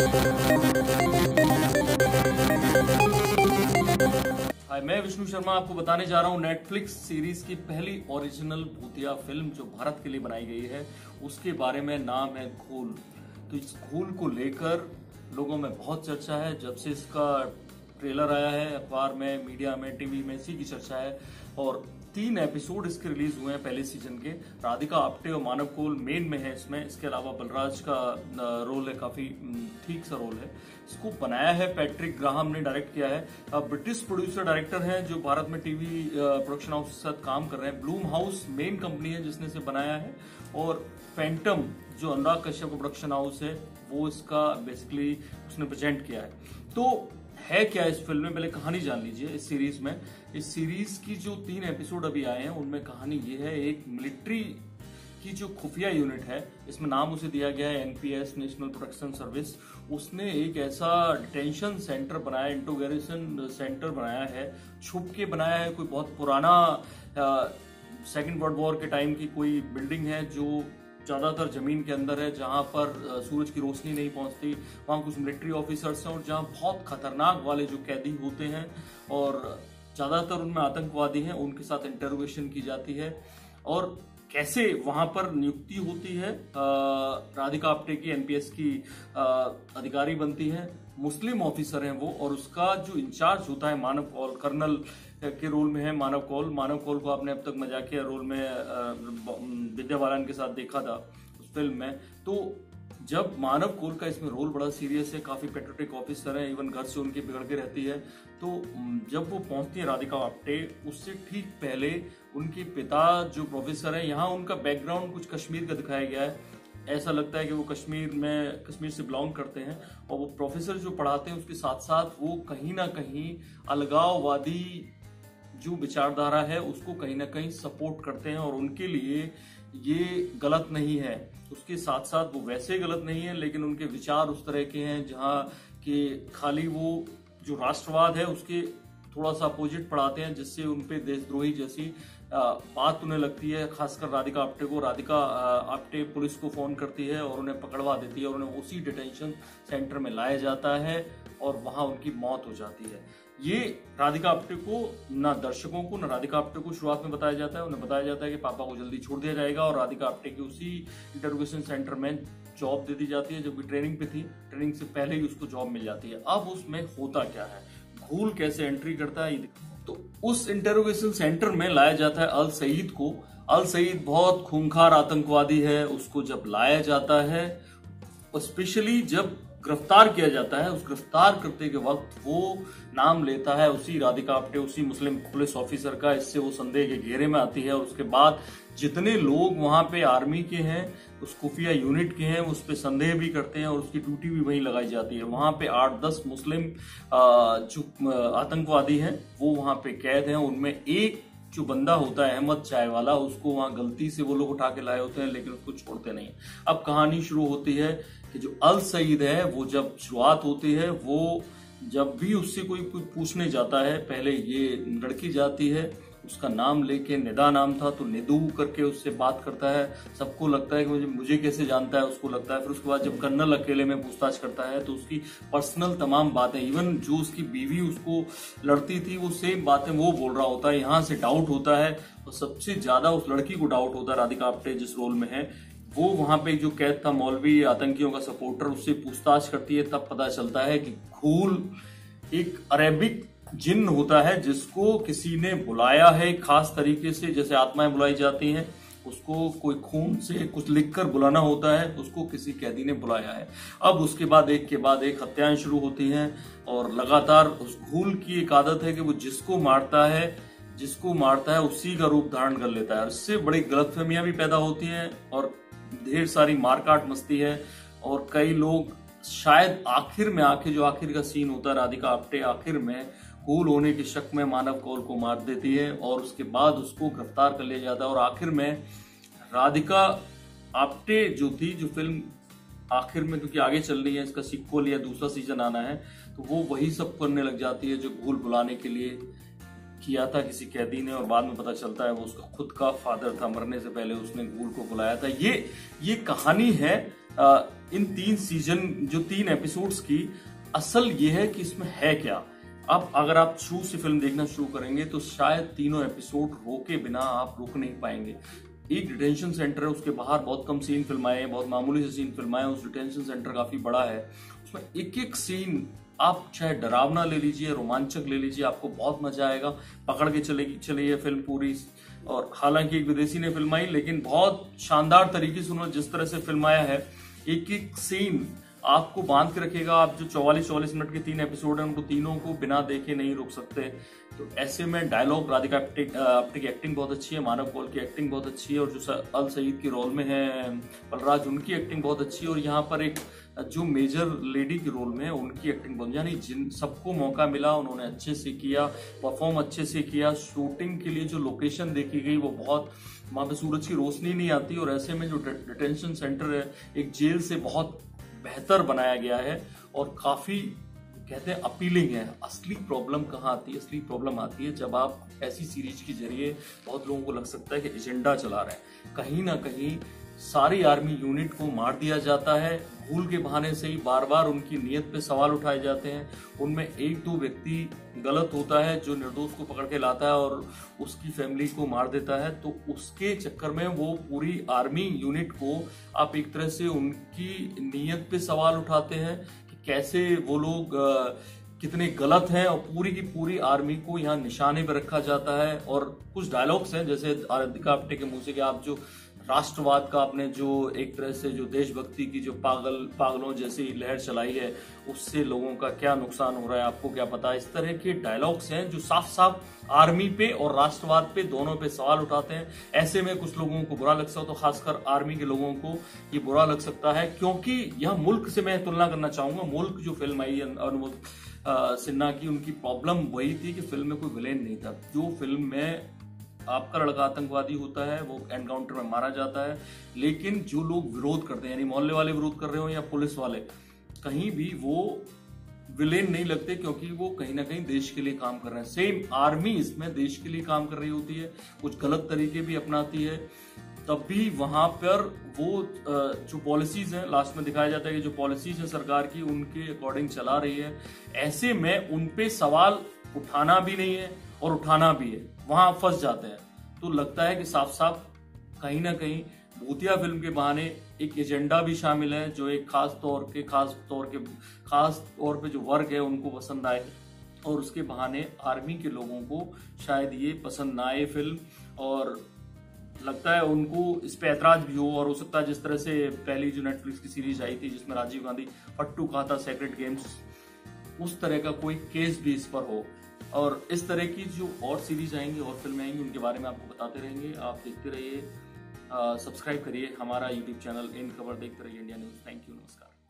हाय, मैं विष्णु शर्मा आपको बताने जा रहा हूँ नेटफ्लिक्स सीरीज की पहली ओरिजिनल भूतिया फिल्म जो भारत के लिए बनाई गई है उसके बारे में। नाम है घूल। तो इस घूल को लेकर लोगों में बहुत चर्चा है। जब से इसका ट्रेलर आया है अखबार में, मीडिया में, टीवी में इसी की चर्चा है। और 3 एपिसोड इसके रिलीज हुए हैं पहले सीजन के। राधिका आप्टे और मानव कौल मेन में है इसमें। इसके अलावा बलराज का रोल है, काफी ठीक सा रोल है। इसको बनाया है पैट्रिक ग्राहम ने, डायरेक्ट किया है। ब्रिटिश प्रोड्यूसर डायरेक्टर हैं जो भारत में टीवी प्रोडक्शन हाउस के साथ काम कर रहे हैं। ब्लूम हाउस मेन कंपनी है जिसने इसे बनाया है। और फैंटम जो अनुराग कश्यप का प्रोडक्शन हाउस है वो इसका बेसिकली उसने प्रेजेंट किया है। तो है क्या इस फिल्म में, पहले कहानी जान लीजिए। इस सीरीज में, इस सीरीज की जो 3 एपिसोड अभी आए हैं उनमें कहानी ये है, एक मिलिट्री की जो खुफिया यूनिट है, इसमें नाम उसे दिया गया है एनपीएस, नेशनल प्रोटेक्शन सर्विस। उसने एक ऐसा डिटेंशन सेंटर बनाया, इंटरोगेशन सेंटर बनाया है, छुप के बनाया है। कोई बहुत पुराना सेकेंड वर्ल्ड वॉर के टाइम की कोई बिल्डिंग है जो ज्यादातर जमीन के अंदर है, जहां पर सूरज की रोशनी नहीं पहुंचती। वहां कुछ मिलिट्री ऑफिसर्स हैं और जहां बहुत खतरनाक वाले जो कैदी होते हैं और ज्यादातर उनमें आतंकवादी हैं, उनके साथ इंटरोगेशन की जाती है। और कैसे वहां पर नियुक्ति होती है, राधिका आप्टे की एनपीएस की अधिकारी बनती है, मुस्लिम ऑफिसर हैं वो। और उसका जो इंचार्ज होता है मानव कौल, कर्नल के रोल में है मानव कौल। मानव कौल को आपने अब तक मजाकिया रोल में विद्या बालन के साथ देखा था उस फिल्म में। तो जब मानव कौल का इसमें रोल बड़ा सीरियस है, काफी पेट्रियोटिक ऑफिसर है, इवन घर से उनकी बिगड़ के रहती है। तो जब वो पहुंचती है राधिका आप्टे, उससे ठीक पहले उनके पिता जो प्रोफेसर है, यहाँ उनका बैकग्राउंड कुछ कश्मीर का दिखाया गया है। ऐसा लगता है कि वो कश्मीर से बिलोंग करते हैं। और वो प्रोफेसर जो पढ़ाते हैं उसके साथ साथ वो कहीं ना कहीं अलगाववादी जो विचारधारा है उसको कहीं ना कहीं सपोर्ट करते हैं। और उनके लिए ये गलत नहीं है, उसके साथ साथ वो वैसे गलत नहीं है, लेकिन उनके विचार उस तरह के हैं जहाँ के खाली वो जो राष्ट्रवाद है उसके थोड़ा सा अपोजिट पढ़ाते हैं, जिससे उनपे देशद्रोही जैसी बात उन्हें लगती है। खासकर राधिका आप्टे को। राधिका आप्टे पुलिस को फोन करती है और उन्हें पकड़वा देती है और उन्हें उसी डिटेंशन सेंटर में लाया जाता है और वहां उनकी मौत हो जाती है। ये राधिका आप्टे को ना दर्शकों को, ना राधिका आप्टे को शुरुआत में बताया जाता है। उन्हें बताया जाता है कि पापा को जल्दी छोड़ दिया जाएगा और राधिका आप्टे की उसी इंटरोगेशन सेंटर में जॉब दे दी जाती है। जबकि ट्रेनिंग पे थी, ट्रेनिंग से पहले ही उसको जॉब मिल जाती है। अब उसमें होता क्या है, घूल कैसे एंट्री करता है। तो उस इंटरोगेशन सेंटर में लाया जाता है अल सईद को। अल सईद बहुत खूंखार आतंकवादी है। उसको जब लाया जाता है, स्पेशली जब गिरफ्तार किया जाता है, उस गिरफ्तार करते के वक्त वो नाम लेता है उसी राधिका आप्टे, उसी मुस्लिम पुलिस ऑफिसर का। इससे वो संदेह के घेरे में आती है। और उसके बाद जितने लोग वहां पे आर्मी के हैं, उस खुफिया यूनिट के हैं, उस पर संदेह भी करते हैं और उसकी ड्यूटी भी वहीं लगाई जाती है। वहां पे 8-10 मुस्लिम जो आतंकवादी हैं वो वहां पे कैद हैं। उनमें एक जो बंदा होता है अहमद चाय वाला, उसको वहां गलती से वो लोग उठा के लाए होते हैं, लेकिन उसको छोड़ते नहीं। अब कहानी शुरू होती है कि जो अल सईद है वो जब शुरुआत होती है, वो जब भी उससे कोई पूछने जाता है, पहले ये लड़की जाती है, उसका नाम लेके, निदा नाम था, तो निदू करके उससे बात करता है। सबको लगता है कि मुझे कैसे जानता है, उसको लगता है। फिर उसके बाद जब कर्नल अकेले में पूछताछ करता है तो उसकी पर्सनल तमाम बातें, इवन जो उसकी बीवी उसको लड़ती थी वो सेम बातें वो बोल रहा होता है। यहाँ से डाउट होता है और सबसे ज्यादा उस लड़की को डाउट होता है, राधिका आप्टे जिस रोल में है। वो वहां पे जो कैद था मौलवी, आतंकियों का सपोर्टर, उससे पूछताछ करती है। तब पता चलता है कि घूल एक अरेबिक जिन्न होता है जिसको किसी ने बुलाया है खास तरीके से, जैसे आत्माएं बुलाई जाती हैं। उसको कोई खून से कुछ लिखकर बुलाना होता है, उसको किसी कैदी ने बुलाया है। अब उसके बाद एक के बाद एक हत्याएं शुरू होती हैं और लगातार उस घूल की एक आदत है कि वो जिसको मारता है उसी का रूप धारण कर लेता है। इससे बड़ी गलतफहमियां भी पैदा होती हैं और ढेर सारी मारकाट मस्ती है। और कई लोग शायद आखिर में जो आखिर का सीन होता है, राधिका आप्टे आखिर में घूल होने के शक में मानव कौल को मार देती है और उसके बाद उसको गिरफ्तार कर लिया जाता है। और आखिर में राधिका आप्टे जो थी, जो फिल्म आखिर में, क्योंकि आगे चल रही है, इसका सीक्वल या दूसरा सीजन आना है, तो वो वही सब करने लग जाती है जो घूल बुलाने के लिए किया था किसी कैदी ने। और बाद में पता चलता है वो उसका खुद का फादर था, मरने से पहले उसने घूल को बुलाया था। ये कहानी है इन 3 सीजन जो 3 एपिसोड्स की असल ये है कि इसमें है क्या। अब अगर आप शुरू से फिल्म देखना शुरू करेंगे तो शायद तीनों एपिसोड रोके बिना आप रुक नहीं पाएंगे। एक डिटेंशन सेंटर है, उसके बाहर बहुत कम सीन फिल्माए हैं, बहुत मामूली से सीन फिल्माए हैं। उस डिटेंशन सेंटर काफी बड़ा है, उसमें एक एक सीन आप चाहे डरावना ले लीजिए, रोमांचक ले लीजिए, आपको बहुत मजा आएगा। पकड़ के चलेगी फिल्म पूरी। और हालांकि एक विदेशी ने फिल्माई, लेकिन बहुत शानदार तरीके से उन्होंने जिस तरह से फिल्माया है, एक एक सीन आपको बांध के रखेगा। आप जो 44 मिनट के 3 एपिसोड हैं, उनको तीनों को बिना देखे नहीं रुक सकते। तो ऐसे में डायलॉग, राधिका आप्टे की एक्टिंग बहुत अच्छी है, मानव कौल की एक्टिंग बहुत अच्छी है, और जो अल सईद के रोल में है बलराज, उनकी एक्टिंग बहुत अच्छी है। और यहाँ पर एक जो मेजर लेडी के रोल में है, उनकी एक्टिंग बहुत, यानी जिन सबको मौका मिला उन्होंने अच्छे से किया, परफॉर्म अच्छे से किया। शूटिंग के लिए जो लोकेशन देखी गई वो बहुत, वहां पे सूरज की रोशनी नहीं आती, और ऐसे में जो डिटेंशन सेंटर है एक जेल से बहुत बेहतर बनाया गया है और काफी कहते हैं अपीलिंग है। असली प्रॉब्लम कहाँ आती है? असली प्रॉब्लम आती है जब आप ऐसी सीरीज के जरिए बहुत लोगों को लग सकता है कि एजेंडा चला रहे हैं। कहीं ना कहीं सारी आर्मी यूनिट को मार दिया जाता है, भूल के बहाने से ही बार बार उनकी नीयत पे सवाल उठाए जाते हैं। उनमें 1-2 व्यक्ति गलत होता है जो निर्दोष को पकड़ के लाता है और उसकी फैमिली को मार देता है, तो उसके चक्कर में वो पूरी आर्मी यूनिट को आप एक तरह से उनकी नीयत पे सवाल उठाते हैं कि कैसे वो लोग कितने गलत हैं, और पूरी की पूरी आर्मी को यहाँ निशाने पर रखा जाता है। और कुछ डायलॉग्स हैं जैसे राधिका आप्टे के मुंह से कि आप जो राष्ट्रवाद का आपने जो एक तरह से जो देशभक्ति की जो पागलों जैसी लहर चलाई है, उससे लोगों का क्या नुकसान हो रहा है आपको क्या पता। इस तरह के डायलॉग्स हैं जो साफ साफ आर्मी पे और राष्ट्रवाद पे दोनों पे सवाल उठाते हैं। ऐसे में कुछ लोगों को बुरा लग सकता है, तो खासकर आर्मी के लोगों को ये बुरा लग सकता है, क्योंकि यह मुल्क से मैं तुलना करना चाहूंगा। मुल्क जो फिल्म आई अनुभव सिन्हा की, उनकी प्रॉब्लम वही थी कि फिल्म में कोई विलेन नहीं था। जो फिल्म में आपका लड़का आतंकवादी होता है, वो एनकाउंटर में मारा जाता है, लेकिन जो लोग विरोध करते हैं, यानी मोहल्ले वाले विरोध कर रहे हो या पुलिस वाले, कहीं भी वो विलेन नहीं लगते, क्योंकि वो कहीं ना कहीं देश के लिए काम कर रहे हैं। सेम आर्मी इसमें देश के लिए काम कर रही होती है, कुछ गलत तरीके भी अपनाती है, तब भी वहां पर वो जो पॉलिसीज हैं, लास्ट में दिखाया जाता है कि जो पॉलिसीज है सरकार की उनके अकॉर्डिंग चला रही है। ऐसे में उनपे सवाल उठाना भी नहीं है और उठाना भी है, वहां फंस जाते हैं। तो लगता है कि साफ साफ कहीं ना कहीं भूतिया फिल्म के बहाने एक एजेंडा भी शामिल है, जो एक खास तौर पे जो वर्ग है उनको पसंद आए, और उसके बहाने आर्मी के लोगों को शायद ये पसंद ना आए फिल्म, और लगता है उनको इस पे ऐतराज भी हो। और हो सकता है जिस तरह से पहली जो नेटफ्लिक्स की सीरीज आई थी जिसमें राजीव गांधी फट्टू कहा था, सेक्रेट गेम्स, उस तरह का कोई केस भी इस पर हो। और इस तरह की जो और सीरीज आएंगी और फिल्में आएंगी उनके बारे में आपको बताते रहेंगे। आप देखते रहिए, सब्सक्राइब करिए हमारा यूट्यूब चैनल इन खबर, देखते रहिए इंडिया न्यूज। थैंक यू, नमस्कार।